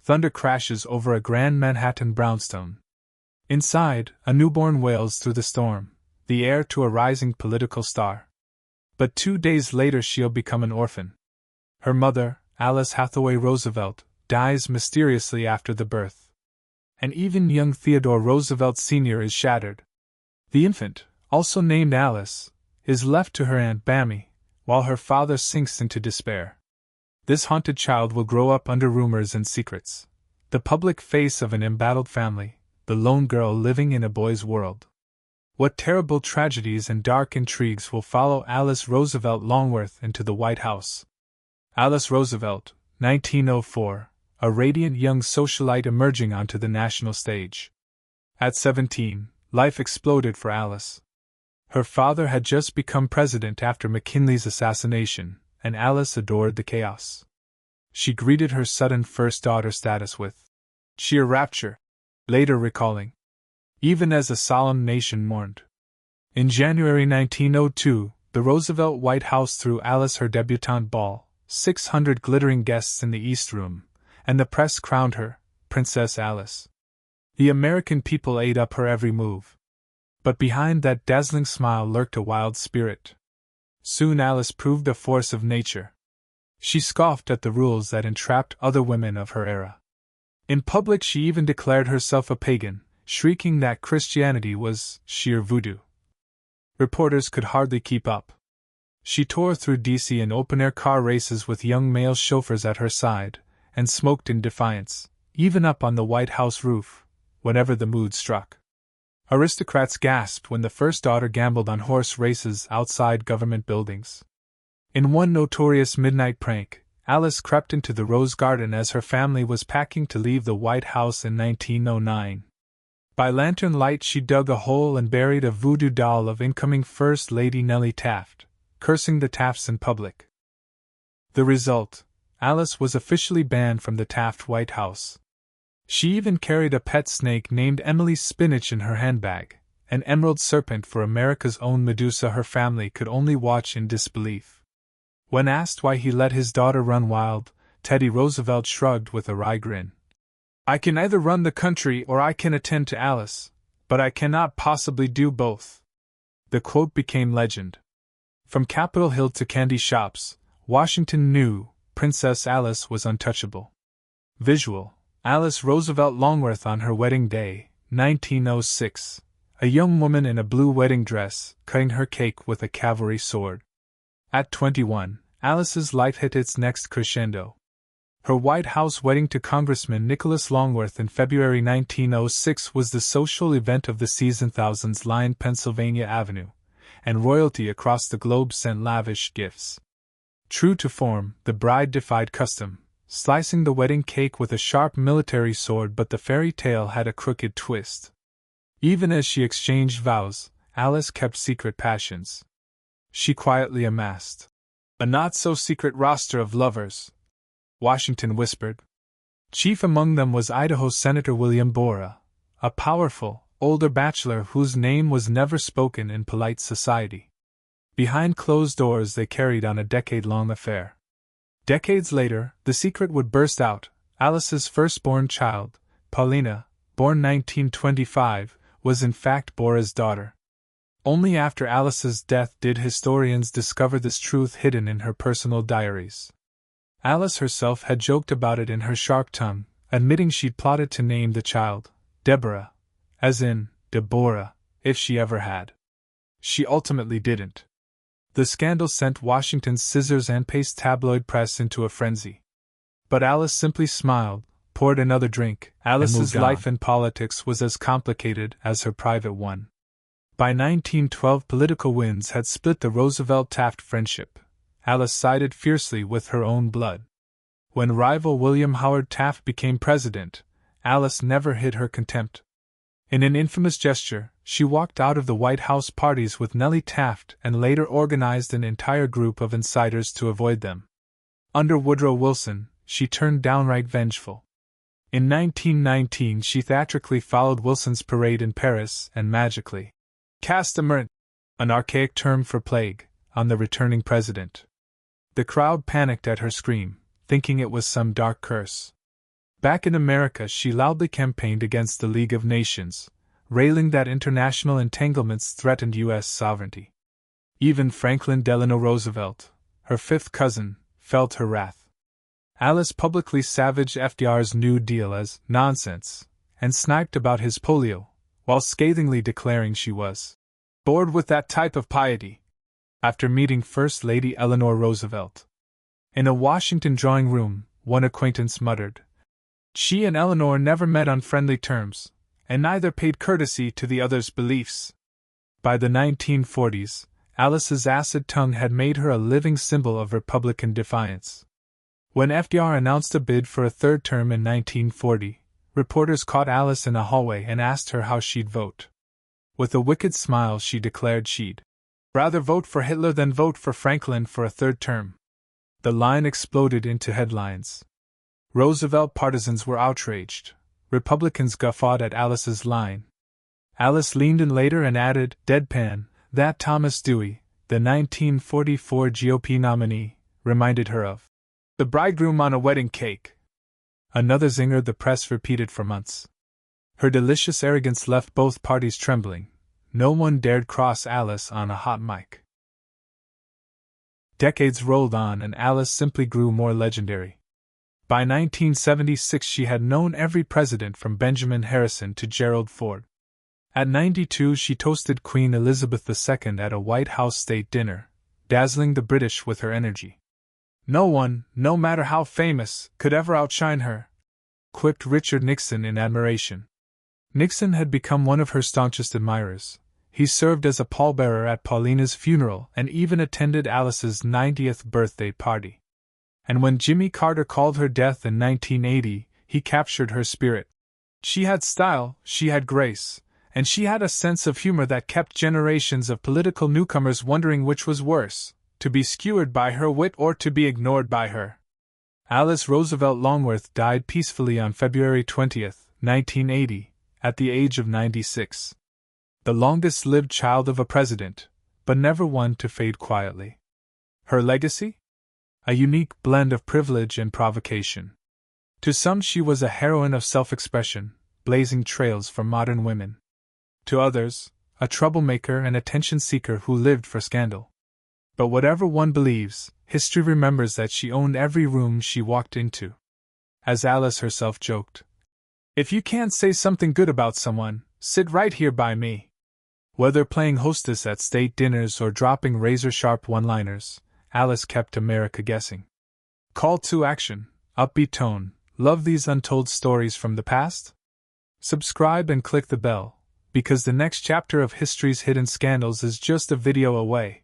Thunder crashes over a grand Manhattan brownstone. Inside, a newborn wails through the storm, the heir to a rising political star. But 2 days later she'll become an orphan. Her mother, Alice Hathaway Roosevelt, dies mysteriously after the birth. And even young Theodore Roosevelt Sr. is shattered. The infant, also named Alice, is left to her Aunt Bammy, while her father sinks into despair. This haunted child will grow up under rumors and secrets, the public face of an embattled family, the lone girl living in a boy's world. What terrible tragedies and dark intrigues will follow Alice Roosevelt Longworth into the White House? Alice Roosevelt, 1904, a radiant young socialite emerging onto the national stage. At 17, life exploded for Alice. Her father had just become president after McKinley's assassination, and Alice adored the chaos. She greeted her sudden first daughter status with sheer rapture, later recalling, even as a solemn nation mourned. In January 1902, the Roosevelt White House threw Alice her debutante ball, 600 glittering guests in the East Room, and the press crowned her Princess Alice. The American people ate up her every move. But behind that dazzling smile lurked a wild spirit. Soon Alice proved a force of nature. She scoffed at the rules that entrapped other women of her era. In public she even declared herself a pagan, shrieking that Christianity was sheer voodoo. Reporters could hardly keep up. She tore through D.C. in open-air car races with young male chauffeurs at her side, and smoked in defiance, even up on the White House roof, whenever the mood struck. Aristocrats gasped when the first daughter gambled on horse races outside government buildings. In one notorious midnight prank, Alice crept into the Rose Garden as her family was packing to leave the White House in 1909. By lantern light she dug a hole and buried a voodoo doll of incoming First Lady Nellie Taft, cursing the Tafts in public. The result: Alice was officially banned from the Taft White House. She even carried a pet snake named Emily Spinach in her handbag, an emerald serpent for America's own Medusa. Her family could only watch in disbelief. When asked why he let his daughter run wild, Teddy Roosevelt shrugged with a wry grin. "I can either run the country or I can attend to Alice, but I cannot possibly do both." The quote became legend. From Capitol Hill to candy shops, Washington knew Princess Alice was untouchable. Visual: Alice Roosevelt Longworth on her wedding day, 1906, a young woman in a blue wedding dress, cutting her cake with a cavalry sword. At 21, Alice's life hit its next crescendo. Her White House wedding to Congressman Nicholas Longworth in February 1906 was the social event of the season. Thousands lined Pennsylvania Avenue, and royalty across the globe sent lavish gifts. True to form, the bride defied custom, slicing the wedding cake with a sharp military sword, but the fairy tale had a crooked twist. Even as she exchanged vows, Alice kept secret passions. She quietly amassed a not-so-secret roster of lovers, Washington whispered. Chief among them was Idaho Senator William Borah, a powerful, older bachelor whose name was never spoken in polite society. Behind closed doors they carried on a decade-long affair. Decades later, the secret would burst out. Alice's firstborn child, Paulina, born 1925, was in fact Borah's daughter. Only after Alice's death did historians discover this truth hidden in her personal diaries. Alice herself had joked about it in her sharp tongue, admitting she'd plotted to name the child Deborah, as in Deborah, if she ever had. She ultimately didn't. The scandal sent Washington's scissors and paste tabloid press into a frenzy. But Alice simply smiled, poured another drink. Alice's life in politics was as complicated as her private one. By 1912, political winds had split the Roosevelt-Taft friendship. Alice sided fiercely with her own blood. When rival William Howard Taft became president, Alice never hid her contempt. In an infamous gesture, she walked out of the White House parties with Nellie Taft and later organized an entire group of insiders to avoid them. Under Woodrow Wilson, she turned downright vengeful. In 1919, she theatrically followed Wilson's parade in Paris and magically cast a murnt, an archaic term for plague, on the returning president. The crowd panicked at her scream, thinking it was some dark curse. Back in America, she loudly campaigned against the League of Nations, railing that international entanglements threatened U.S. sovereignty. Even Franklin Delano Roosevelt, her fifth cousin, felt her wrath. Alice publicly savaged FDR's New Deal as nonsense, and sniped about his polio, while scathingly declaring she was bored with that type of piety. After meeting First Lady Eleanor Roosevelt in a Washington drawing room, one acquaintance muttered, "She and Eleanor never met on friendly terms, and neither paid courtesy to the other's beliefs." By the 1940s, Alice's acid tongue had made her a living symbol of Republican defiance. When FDR announced a bid for a third term in 1940, reporters caught Alice in a hallway and asked her how she'd vote. With a wicked smile, she declared she'd rather vote for Hitler than vote for Franklin for a third term. The line exploded into headlines. Roosevelt partisans were outraged. Republicans guffawed at Alice's line. Alice leaned in later and added, deadpan, that Thomas Dewey, the 1944 GOP nominee, reminded her of the bridegroom on a wedding cake. Another zinger the press repeated for months. Her delicious arrogance left both parties trembling. No one dared cross Alice on a hot mic. Decades rolled on and Alice simply grew more legendary. By 1976 she had known every president from Benjamin Harrison to Gerald Ford. At 92 she toasted Queen Elizabeth II at a White House state dinner, dazzling the British with her energy. "No one, no matter how famous, could ever outshine her," quipped Richard Nixon in admiration. Nixon had become one of her staunchest admirers. He served as a pallbearer at Paulina's funeral and even attended Alice's 90th birthday party. And when Jimmy Carter called her death in 1980, he captured her spirit. She had style, she had grace, and she had a sense of humor that kept generations of political newcomers wondering which was worse, to be skewered by her wit or to be ignored by her. Alice Roosevelt Longworth died peacefully on February 20, 1980, at the age of 96. The longest-lived child of a president, but never one to fade quietly. Her legacy? A unique blend of privilege and provocation. To some she was a heroine of self-expression, blazing trails for modern women. To others, a troublemaker and attention-seeker who lived for scandal. But whatever one believes, history remembers that she owned every room she walked into. As Alice herself joked, "If you can't say something good about someone, sit right here by me." Whether playing hostess at state dinners or dropping razor-sharp one-liners, Alice kept America guessing. Call to action, upbeat tone, love these untold stories from the past? Subscribe and click the bell, because the next chapter of history's hidden scandals is just a video away.